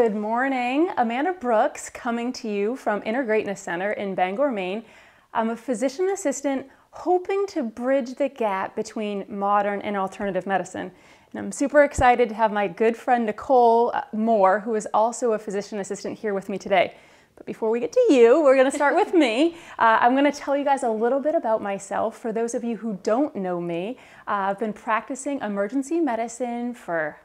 Good morning. Amanda Brooks coming to you from Inner Greatness Center in Bangor, Maine. I'm a physician assistant hoping to bridge the gap between modern and alternative medicine. And I'm super excited to have my good friend Nicole Moore, who is also a physician assistant, here with me today. But before we get to you, we're going to start with me. I'm going to tell you guys a little bit about myself. For those of you who don't know me, I've been practicing emergency medicine for,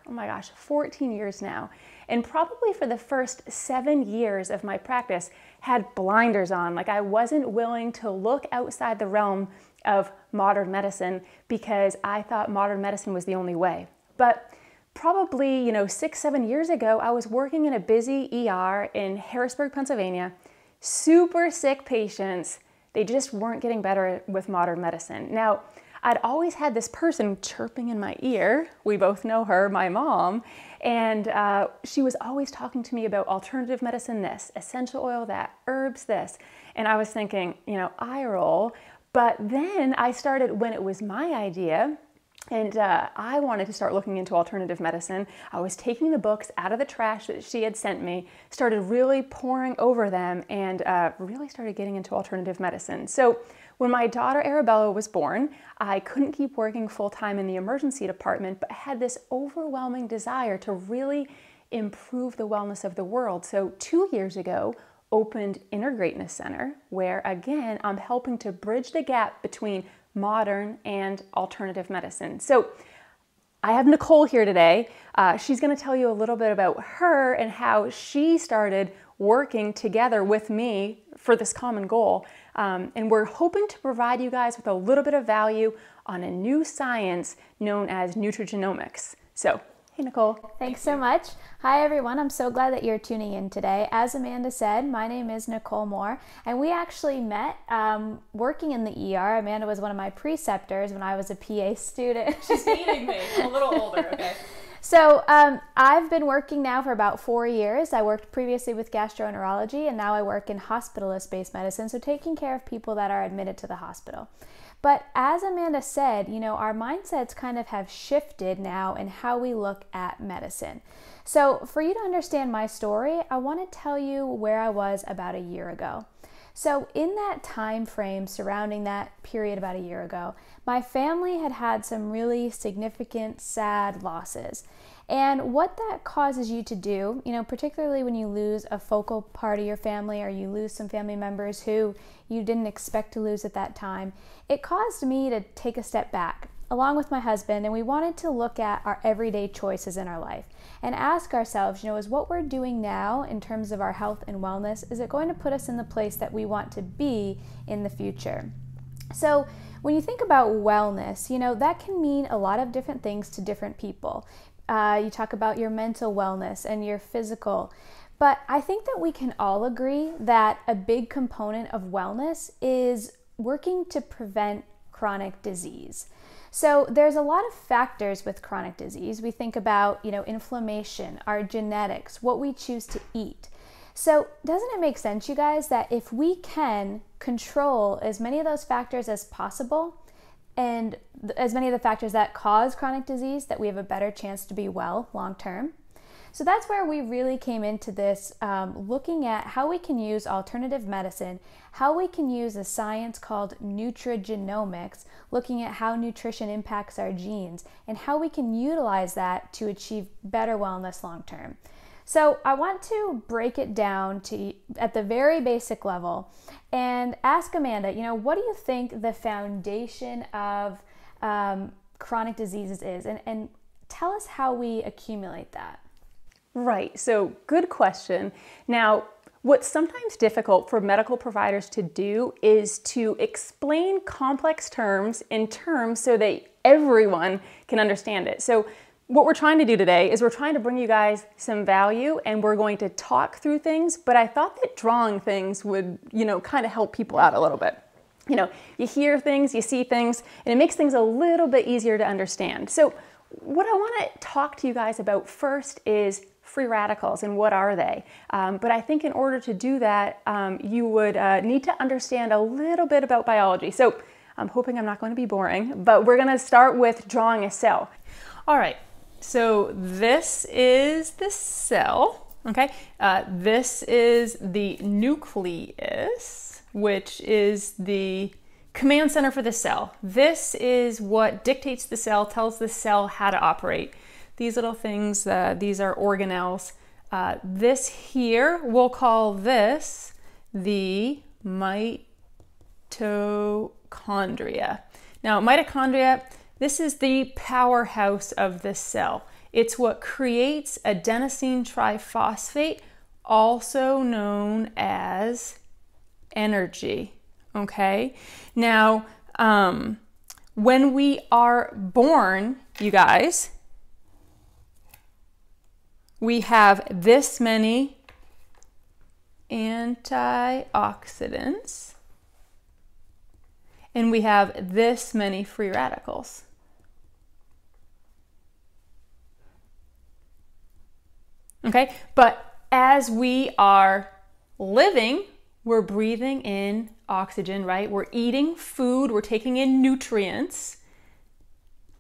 14 years now. And probably for the first 7 years of my practice, had blinders on. Like, I wasn't willing to look outside the realm of modern medicine because I thought modern medicine was the only way. But probably, 6-7 years ago, I was working in a busy ER in Harrisburg, Pennsylvania. Super sick patients. They just weren't getting better with modern medicine. Now, I'd always had this person chirping in my ear. We both know her, my mom. And she was always talking to me about alternative medicine this, essential oil that, herbs this. And I was thinking, eye roll. But then I started, when it was my idea, and I wanted to start looking into alternative medicine. I was taking the books out of the trash that she had sent me, started really poring over them, and really started getting into alternative medicine. So when my daughter Arabella was born, I couldn't keep working full-time in the emergency department, but had this overwhelming desire to really improve the wellness of the world. So 2 years ago, opened Inner Greatness Center, where again, I'm helping to bridge the gap between modern and alternative medicine. So I have Nicole here today. She's going to tell you a little bit about her and how she started working together with me for this common goal. And we're hoping to provide you guys with a little bit of value on a new science known as nutrigenomics. So, hey Nicole. Thanks so much. Hi everyone, I'm so glad that you're tuning in today. As Amanda said, my name is Nicole Moore, and we actually met working in the ER. Amanda was one of my preceptors when I was a PA student. She's dating me. I'm a little older, okay? So I've been working now for about 4 years. I worked previously with gastroenterology, and now I work in hospitalist-based medicine, so taking care of people that are admitted to the hospital. But as Amanda said, our mindsets kind of have shifted now in how we look at medicine. So for you to understand my story, I want to tell you where I was about a year ago. So in that time frame surrounding that period about a year ago, my family had had some really significant, sad losses. And what that causes you to do, particularly when you lose a focal part of your family or you lose some family members who you didn't expect to lose at that time, it caused me to take a step back along with my husband, and we wanted to look at our everyday choices in our life and ask ourselves, is what we're doing now in terms of our health and wellness, is it going to put us in the place that we want to be in the future? So when you think about wellness, that can mean a lot of different things to different people. You talk about your mental wellness and your physical, but I think that we can all agree that a big component of wellness is working to prevent chronic disease. So there's a lot of factors with chronic disease. We think about, inflammation, our genetics, what we choose to eat. So doesn't it make sense, you guys, that if we can control as many of those factors as possible, and as many of the factors that cause chronic disease, that we have a better chance to be well long term? So that's where we really came into this, looking at how we can use alternative medicine, how we can use a science called nutrigenomics, looking at how nutrition impacts our genes, and how we can utilize that to achieve better wellness long term. So I want to break it down to at the very basic level and ask Amanda, what do you think the foundation of chronic diseases is? And tell us how we accumulate that. Right, so good question. Now, what's sometimes difficult for medical providers to do is to explain complex terms in terms so that everyone can understand it. So what we're trying to do today is we're trying to bring you guys some value, and we're going to talk through things, but I thought that drawing things would, kind of help people out a little bit. You hear things, you see things, and it makes things a little bit easier to understand. So what I want to talk to you guys about first is free radicals and what are they. But I think in order to do that, you would need to understand a little bit about biology. So I'm hoping I'm not going to be boring, but we're going to start with drawing a cell. All right, so this is the cell. Okay, this is the nucleus, which is the command center for the cell. This is what dictates the cell, tells the cell how to operate. These little things, these are organelles. This here, we'll call this the mitochondria. Now, mitochondria, this is the powerhouse of the cell. It's what creates adenosine triphosphate, also known as energy. Okay? Now, when we are born, you guys, we have this many antioxidants, and we have this many free radicals. Okay, but as we are living, we're breathing in oxygen, right? We're eating food, we're taking in nutrients.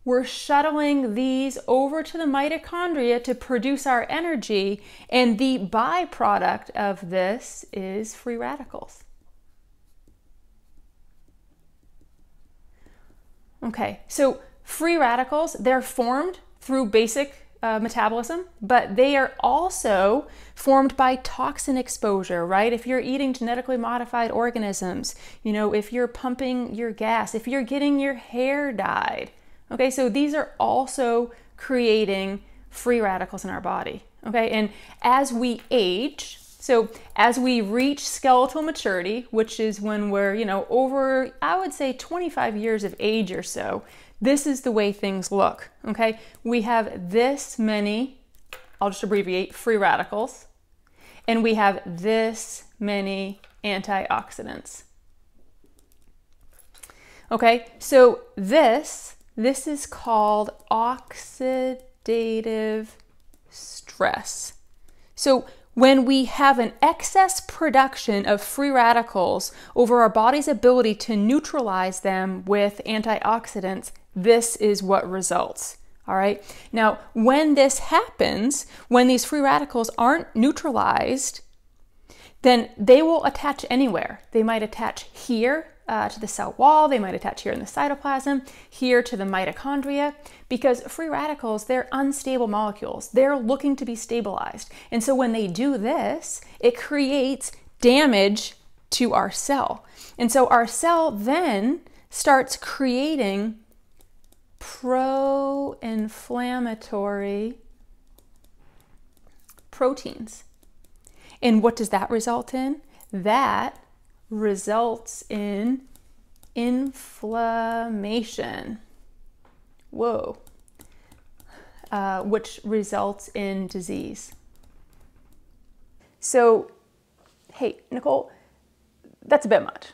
We're shuttling these over to the mitochondria to produce our energy, and the byproduct of this is free radicals. Okay, so free radicals, they're formed through basic metabolism, but they are also formed by toxin exposure, right? If you're eating genetically modified organisms, you know, if you're pumping your gas, if you're getting your hair dyed. Okay, so these are also creating free radicals in our body. Okay, and as we age, so as we reach skeletal maturity, which is when we're, you know, over, I would say 25 years of age or so, this is the way things look. Okay, we have this many, I'll just abbreviate, free radicals, and we have this many antioxidants. Okay, so this is called oxidative stress. So when we have an excess production of free radicals over our body's ability to neutralize them with antioxidants, this is what results. All right. Now, when this happens, when these free radicals aren't neutralized, then they will attach anywhere. They might attach here to the cell wall, they might attach here in the cytoplasm, here to the mitochondria, because free radicals, they're unstable molecules. They're looking to be stabilized. And so when they do this, it creates damage to our cell. And so our cell then starts creating pro-inflammatory proteins. And what does that result in? That results in inflammation. Whoa. Which results in disease. So, hey, Nicole, that's a bit much,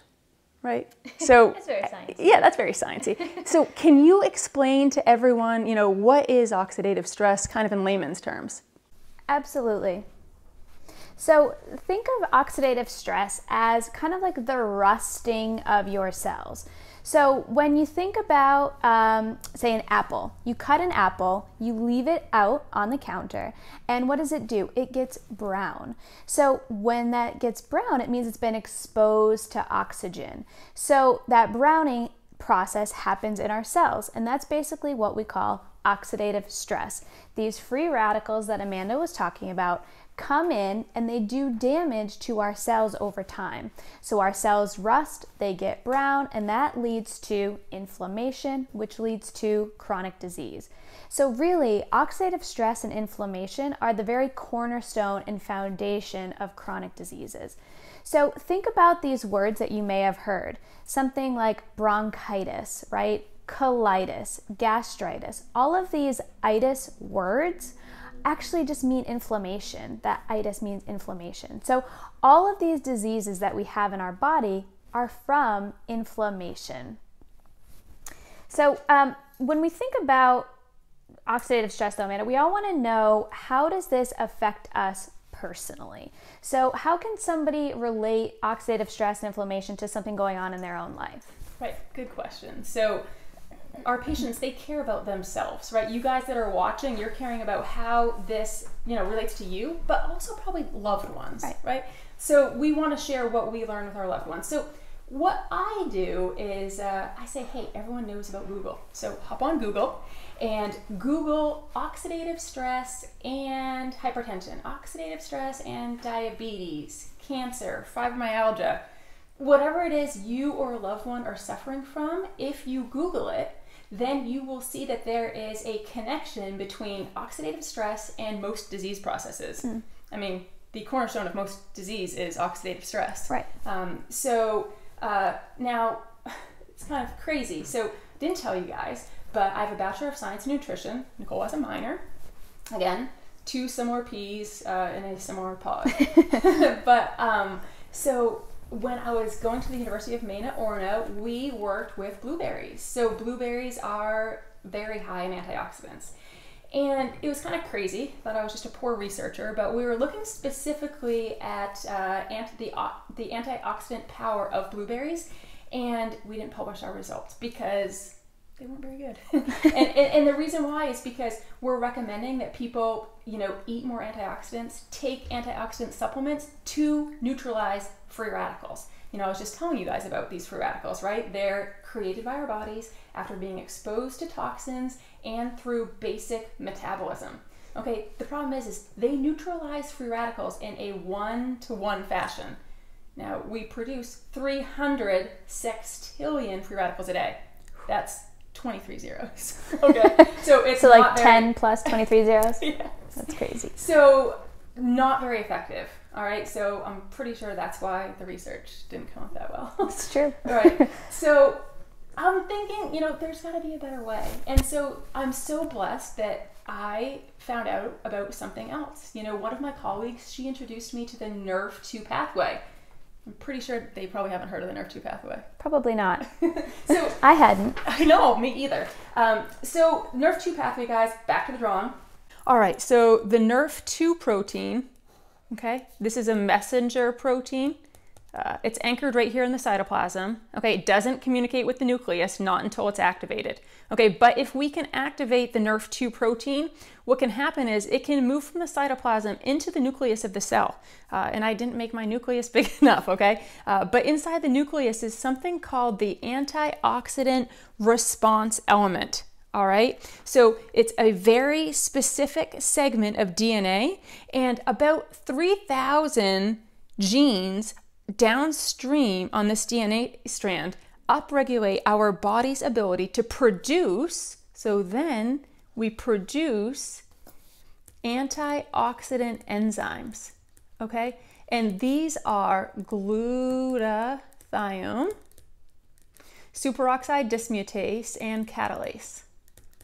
right? So That's very sciencey. Yeah, that's very sciencey. So can you explain to everyone, you know, what is oxidative stress kind of in layman's terms? Absolutely. So think of oxidative stress as kind of like the rusting of your cells. So when you think about, say, an apple, you cut an apple, you leave it out on the counter, and what does it do? It gets brown. So when that gets brown, it means it's been exposed to oxygen. So that browning process happens in our cells, and that's basically what we call oxidative stress. These free radicals that Amanda was talking about come in and they do damage to our cells over time. So our cells rust, they get brown, and that leads to inflammation, which leads to chronic disease. So really, oxidative stress and inflammation are the very cornerstone and foundation of chronic diseases. So think about these words that you may have heard, something like bronchitis, right? Colitis, gastritis. All of these itis words actually just mean inflammation. That itis means inflammation. So all of these diseases that we have in our body are from inflammation. So when we think about oxidative stress though, Amanda, we all want to know, how does this affect us personally? So how can somebody relate oxidative stress and inflammation to something going on in their own life? Right, good question. So our patients, they care about themselves, right? You guys that are watching, you're caring about how this, relates to you, but also probably loved ones, right? So we want to share what we learn with our loved ones. So what I do is I say, hey, everyone knows about Google. So hop on Google and Google oxidative stress and hypertension, oxidative stress and diabetes, cancer, fibromyalgia, whatever it is you or a loved one are suffering from. If you Google it, then you will see that there is a connection between oxidative stress and most disease processes. I mean, the cornerstone of most disease is oxidative stress. Right. Now, it's kind of crazy. So, didn't tell you guys, but I have a Bachelor of Science in Nutrition. Nicole has a minor. Again, two similar peas in a similar pod. So when I was going to the University of Maine at Orono, we worked with blueberries. So blueberries are very high in antioxidants. And it was kind of crazy. I thought I was just a poor researcher, but we were looking specifically at the antioxidant power of blueberries, and we didn't publish our results because they weren't very good. and the reason why is because we're recommending that people, eat more antioxidants, take antioxidant supplements to neutralize free radicals. I was just telling you guys about these free radicals, right? They're created by our bodies after being exposed to toxins and through basic metabolism. Okay, the problem is they neutralize free radicals in a 1-to-1 fashion. Now, we produce 300 sextillion free radicals a day. That's 23 zeros. Okay, so it's like 10 plus 23 zeros? Yes. That's crazy. So, not very effective. All right, so I'm pretty sure that's why the research didn't come out that well. It's true. All right, so I'm thinking, there's got to be a better way. And so I'm so blessed that I found out about something else. One of my colleagues, she introduced me to the NRF2 pathway. I'm pretty sure they probably haven't heard of the NRF2 pathway. Probably not. So I hadn't. I know, me either. So NRF2 pathway, guys, back to the drawing. All right, so the NRF2 protein, okay, this is a messenger protein. It's anchored right here in the cytoplasm. Okay, it doesn't communicate with the nucleus, not until it's activated. Okay, but if we can activate the NRF2 protein, what can happen is it can move from the cytoplasm into the nucleus of the cell. And I didn't make my nucleus big enough, okay? But inside the nucleus is something called the antioxidant response element. All right, so it's a very specific segment of DNA, and about 3,000 genes downstream on this DNA strand upregulate our body's ability to produce, so then we produce antioxidant enzymes, okay? And these are glutathione, superoxide dismutase, and catalase,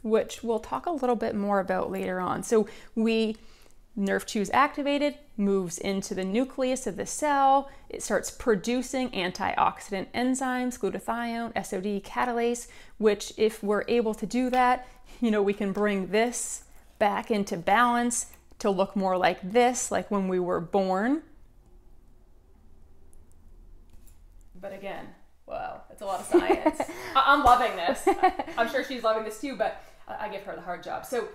which we'll talk a little bit more about later on. So NRF2 is activated, moves into the nucleus of the cell, it starts producing antioxidant enzymes, glutathione, SOD, catalase, which if we're able to do that, we can bring this back into balance to look more like this, like when we were born. But again, wow, that's a lot of science. I'm loving this. I'm sure she's loving this too, but I give her the hard job. So,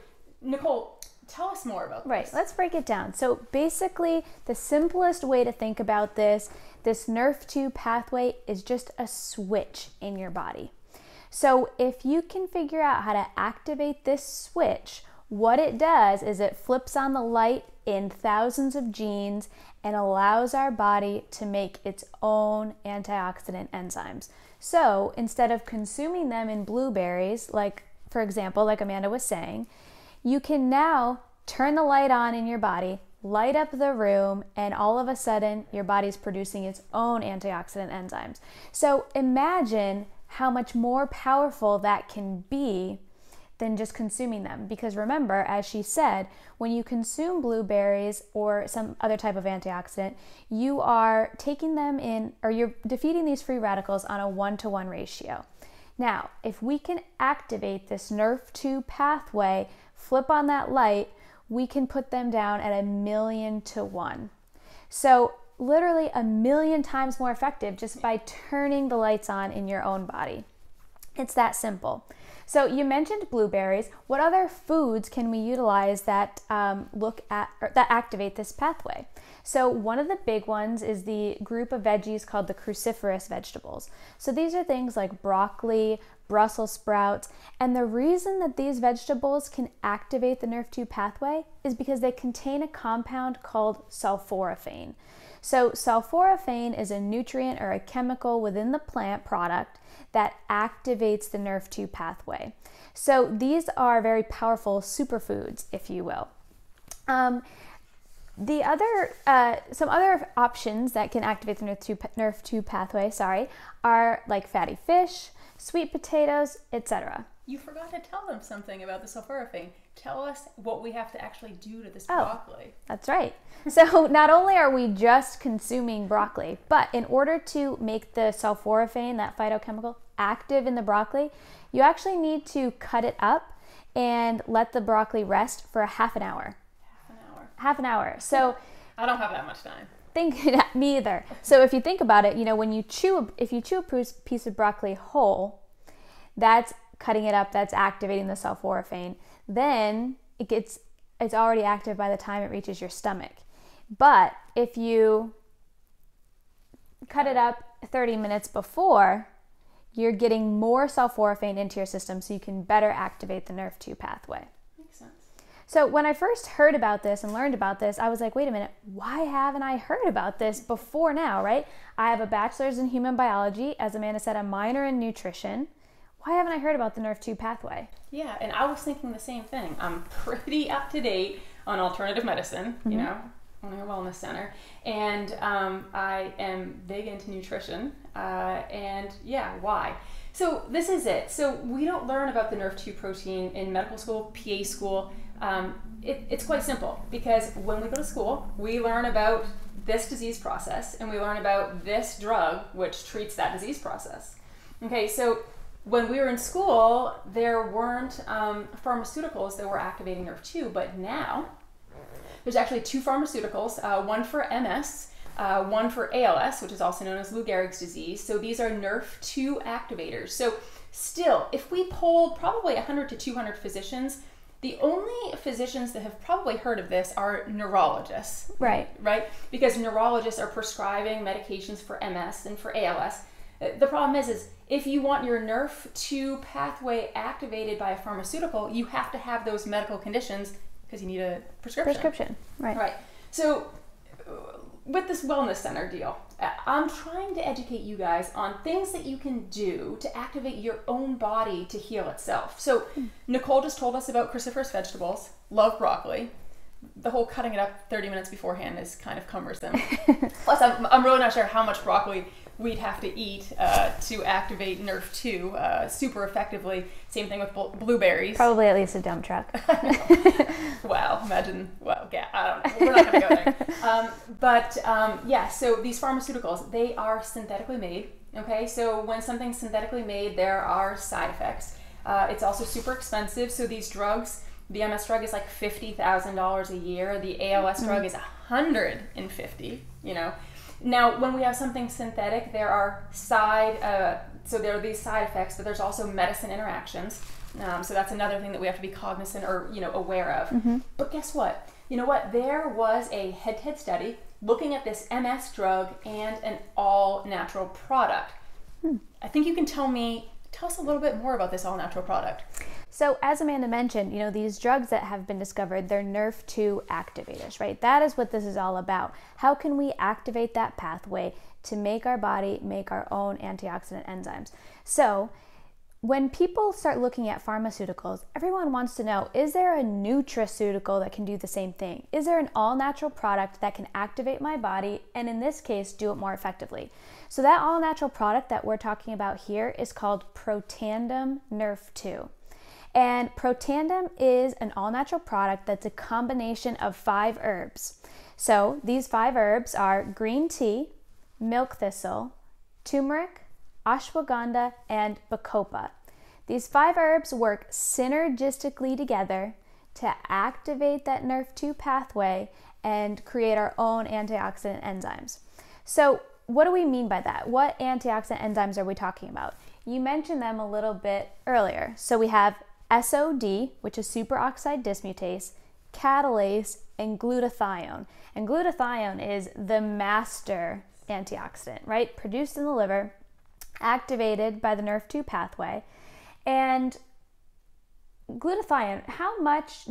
Nicole, tell us more about this. Right, let's break it down. So basically, the simplest way to think about this NRF2 pathway is just a switch in your body. So if you can figure out how to activate this switch, what it does is it flips on the light in thousands of genes and allows our body to make its own antioxidant enzymes. So instead of consuming them in blueberries, for example, like Amanda was saying, you can now turn the light on in your body, light up the room, and all of a sudden your body's producing its own antioxidant enzymes. So imagine how much more powerful that can be than just consuming them. Because remember, as she said, when you consume blueberries or some other type of antioxidant, you are taking them in, or you're defeating these free radicals on a 1-to-1 ratio. Now, if we can activate this NRF2 pathway, flip on that light, we can put them down at 1,000,000 to 1. So literally 1,000,000 times more effective just by turning the lights on in your own body. It's that simple. So you mentioned blueberries. What other foods can we utilize that that activate this pathway? So one of the big ones is the group of veggies called the cruciferous vegetables. So these are things like broccoli, Brussels sprouts, and the reason that these vegetables can activate the Nrf2 pathway is because they contain a compound called sulforaphane. So sulforaphane is a nutrient or a chemical within the plant product that activates the Nrf2 pathway. So these are very powerful superfoods, if you will. Some other options that can activate the Nrf2 pathway, are like fatty fish, sweet potatoes, etc. You forgot to tell them something about the sulforaphane. Tell us what we have to actually do to this broccoli. That's right. So not only are we just consuming broccoli, but in order to make the sulforaphane, that phytochemical, active in the broccoli, you actually need to cut it up and let the broccoli rest for half an hour. Half an hour. So I don't have that much time. Me either. So if you think about it, when if you chew a piece of broccoli whole, that's cutting it up, that's activating the sulforaphane. Then it's already active by the time it reaches your stomach. But if you cut it up 30 minutes before, you're getting more sulforaphane into your system so you can better activate the Nrf2 pathway. Makes sense. So when I first heard about this and learned about this, I was like, wait a minute, why haven't I heard about this before now, right? I have a bachelor's in human biology, as Amanda said, a minor in nutrition. Why haven't I heard about the Nrf2 pathway? Yeah, and I was thinking the same thing. I'm pretty up to date on alternative medicine, owning a wellness center, and I am big into nutrition, and yeah, why? So this is it. So we don't learn about the Nrf2 protein in medical school, PA school. It's quite simple, because when we go to school, we learn about this disease process, and we learn about this drug, which treats that disease process. Okay, so when we were in school, there weren't pharmaceuticals that were activating Nrf2, but now there's actually 2 pharmaceuticals, one for MS, one for ALS, which is also known as Lou Gehrig's disease. So these are Nrf2 activators. So still, if we polled probably 100 to 200 physicians, the only physicians that have probably heard of this are neurologists. Right. Right? Because neurologists are prescribing medications for MS and for ALS. The problem is if you want your Nrf2 pathway activated by a pharmaceutical, you have to have those medical conditions because you need a prescription. Right. Right. So with this wellness center deal, I'm trying to educate you guys on things that you can do to activate your own body to heal itself. So Nicole just told us about cruciferous vegetables, love broccoli. The whole cutting it up 30 minutes beforehand is kind of cumbersome. Plus, I'm really not sure how much broccoli we'd have to eat to activate Nrf2 super effectively. Same thing with blueberries. Probably at least a dump truck. Wow, imagine, well, yeah, I don't know. We're not going to go there. Yeah, so these pharmaceuticals, they are synthetically made. Okay, so when something's synthetically made, there are side effects. It's also super expensive. So these drugs, the MS drug is like $50,000 a year. The ALS drug is $150,000, Now, when we have something synthetic, there are there are these side effects, but there's also medicine interactions. So that's another thing that we have to be cognizant or, aware of. But guess what? You know what? There was a head-to-head study looking at this MS drug and an all-natural product. I think you can tell us a little bit more about this all-natural product. So as Amanda mentioned, these drugs that have been discovered, they're Nrf2 activators, right? That is what this is all about. How can we activate that pathway to make our body make our own antioxidant enzymes? So when people start looking at pharmaceuticals, everyone wants to know, is there a nutraceutical that can do the same thing? Is there an all-natural product that can activate my body and in this case, do it more effectively? So that all-natural product that we're talking about here is called Protandim Nrf2. And Protandim is an all-natural product that's a combination of 5 herbs. So these 5 herbs are green tea, milk thistle, turmeric, ashwagandha, and bacopa. These 5 herbs work synergistically together to activate that Nrf2 pathway and create our own antioxidant enzymes. So what do we mean by that? What antioxidant enzymes are we talking about? You mentioned them a little bit earlier. So we have SOD, which is superoxide dismutase, catalase, and glutathione. And glutathione is the master antioxidant, right? Produced in the liver, activated by the NRF2 pathway. And glutathione,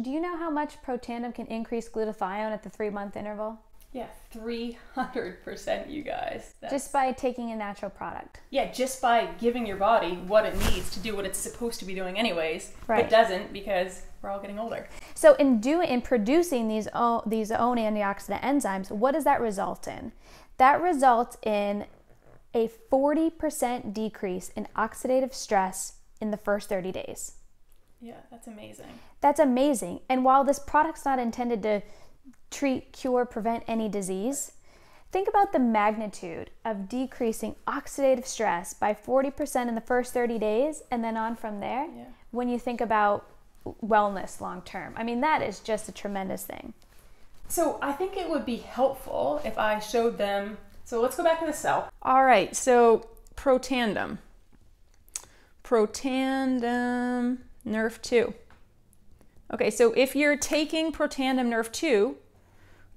do you know how much Protandim can increase glutathione at the 3-month interval? Yeah, 300%, you guys. Just by taking a natural product. Yeah, just by giving your body what it needs to do what it's supposed to be doing anyways. Right. It doesn't, because we're all getting older. So in producing these own antioxidant enzymes, what does that result in? That results in a 40% decrease in oxidative stress in the first 30 days. Yeah, that's amazing. That's amazing. And while this product's not intended to treat, cure, prevent any disease, think about the magnitude of decreasing oxidative stress by 40% in the first 30 days and then on from there. Yeah. When you think about wellness long term. I mean, that is just a tremendous thing. So I think it would be helpful if I showed them. So let's go back to the cell. All right, so Protandim. Protandim NRF2. Okay, so if you're taking Protandim NRF2,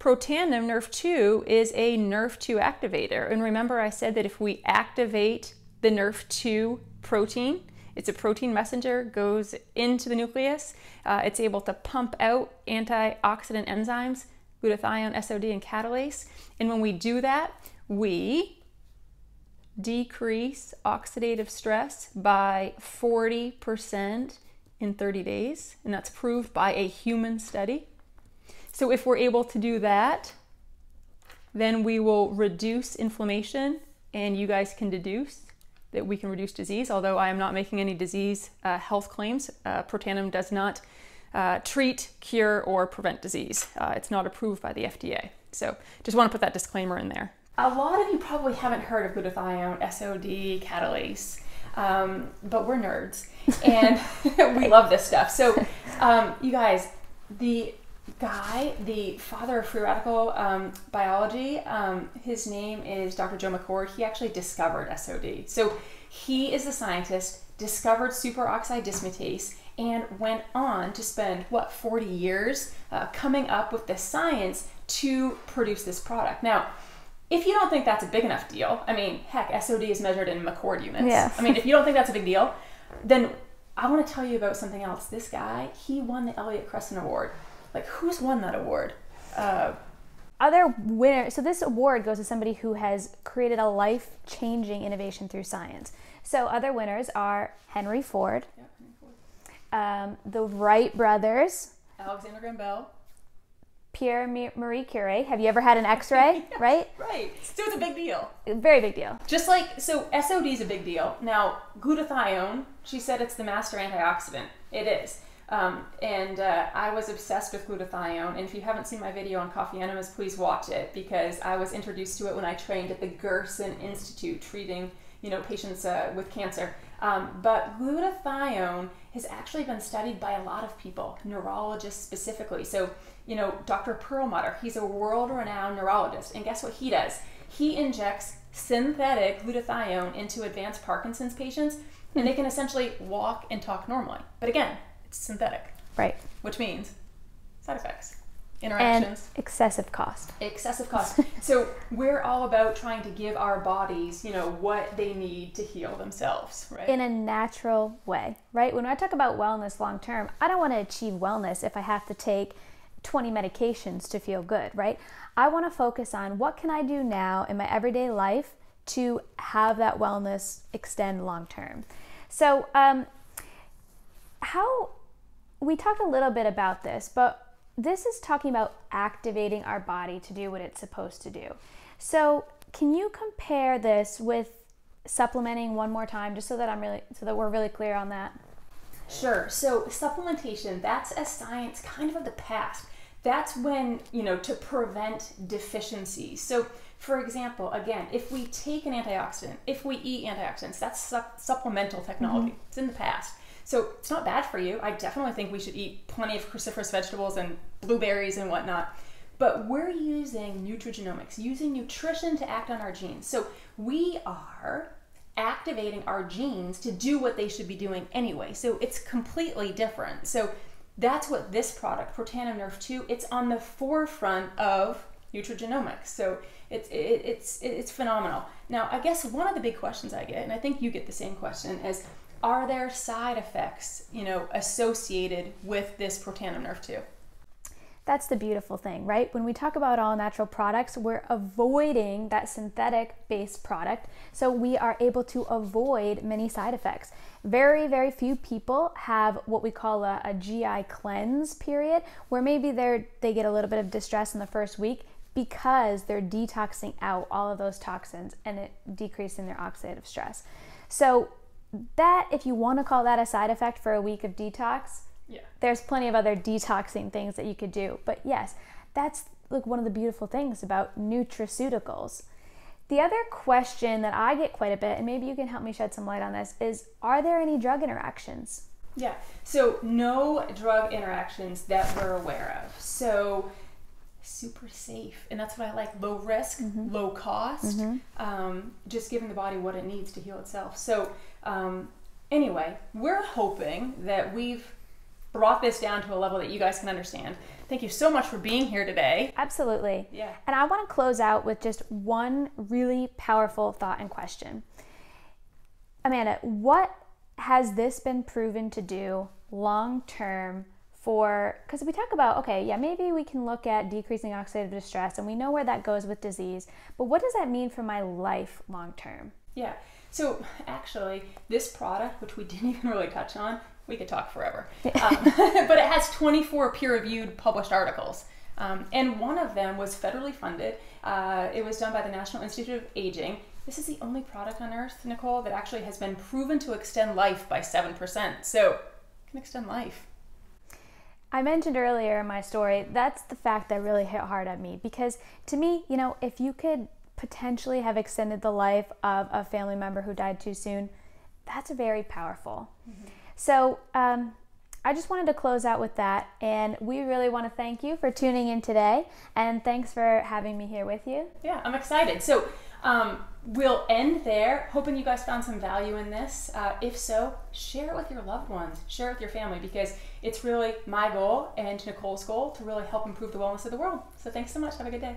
Protandim NRF2 is a NRF2 activator. And remember I said that if we activate the NRF2 protein, it's a protein messenger, goes into the nucleus. It's able to pump out antioxidant enzymes, glutathione, SOD, and catalase. And when we do that, we decrease oxidative stress by 40% in 30 days. And that's proved by a human study. So if we're able to do that, then we will reduce inflammation, and you guys can deduce that we can reduce disease, although I am not making any disease health claims. Protandim does not treat, cure, or prevent disease. It's not approved by the FDA. So just want to put that disclaimer in there. A lot of you probably haven't heard of glutathione, SOD, catalase, but we're nerds, and we love this stuff. So you guys, the father of free radical biology, his name is Dr. Joe McCord. He actually discovered SOD. So he is the scientist, discovered superoxide dismutase, and went on to spend, 40 years coming up with the science to produce this product. Now, if you don't think that's a big enough deal, I mean, heck, SOD is measured in McCord units. Yeah. I mean, if you don't think that's a big deal, then I want to tell you about something else. This guy, he won the Elliott Crescent Award. Like, who's won that award? Other winners. So this award goes to somebody who has created a life-changing innovation through science. So other winners are Henry Ford, the Wright brothers, Alexander Graham Bell, Pierre Marie Curie. Have you ever had an X-ray? Yes, right? Right. So it's a big deal. Very big deal. Just like, so SOD is a big deal. Now, glutathione, she said it's the master antioxidant. It is. I was obsessed with glutathione, and if you haven't seen my video on coffee enemas, please watch it, because I was introduced to it when I trained at the Gerson Institute treating, patients with cancer. But glutathione has actually been studied by a lot of people, neurologists specifically. So, Dr. Perlmutter, he's a world-renowned neurologist, and guess what he does? He injects synthetic glutathione into advanced Parkinson's patients, and they can essentially walk and talk normally. But again, it's synthetic. Right. Which means side effects, interactions. And excessive cost. Excessive cost. So we're all about trying to give our bodies, what they need to heal themselves, right? In a natural way, right? When I talk about wellness long term, I don't want to achieve wellness if I have to take 20 medications to feel good, right? I want to focus on what can I do now in my everyday life to have that wellness extend long term. So we talked a little bit about this, but this is talking about activating our body to do what it's supposed to do. So can you compare this with supplementing one more time, just so that we're really clear on that? Sure. So supplementation, that's a science kind of the past. That's when, to prevent deficiencies. So for example, again, if we take an antioxidant, if we eat antioxidants, that's supplemental technology. Mm-hmm. It's in the past. So it's not bad for you. I definitely think we should eat plenty of cruciferous vegetables and blueberries and whatnot. But we're using nutrigenomics, using nutrition to act on our genes. So we are activating our genes to do what they should be doing anyway. So it's completely different. So that's what this product, Protandim Nerve 2, it's on the forefront of nutrigenomics. So it's phenomenal. Now, I guess one of the big questions I get, and I think you get the same question, is are there side effects, associated with this Protandim Nerve 2? That's the beautiful thing, right? When we talk about all natural products, we're avoiding that synthetic based product. So we are able to avoid many side effects. Very, very few people have what we call a GI cleanse period, where maybe they get a little bit of distress in the first week because they're detoxing out all of those toxins and it decreasing their oxidative stress. So that, if you want to call that a side effect for a week of detox, yeah, there's plenty of other detoxing things that you could do. But yes, that's like one of the beautiful things about nutraceuticals. The other question that I get quite a bit, and maybe you can help me shed some light on this, is are there any drug interactions? Yeah, so no drug interactions that we're aware of. So super safe, and that's what I like. Low risk, low cost, just giving the body what it needs to heal itself. So anyway, we're hoping that we've brought this down to a level that you guys can understand. Thank you so much for being here today. Absolutely. Yeah. And I want to close out with just one really powerful thought and question. Amanda, what has this been proven to do long term for, because we talk about, okay, yeah, maybe we can look at decreasing oxidative distress and we know where that goes with disease, but what does that mean for my life long term? Yeah. So actually, this product, which we didn't even really touch on, we could talk forever, but it has 24 peer-reviewed published articles, and one of them was federally funded. It was done by the National Institute of Aging. This is the only product on earth, Nicole, that actually has been proven to extend life by 7%. So it can extend life. I mentioned earlier in my story, that's the fact that really hit hard at me, because to me, if you could potentially have extended the life of a family member who died too soon, that's very powerful. So I just wanted to close out with that, and we really want to thank you for tuning in today, and thanks for having me here with you. Yeah, I'm excited. So we'll end there, hoping you guys found some value in this. If so, share it with your loved ones, share it with your family, because it's really my goal and Nicole's goal to really help improve the wellness of the world. So thanks so much. Have a good day.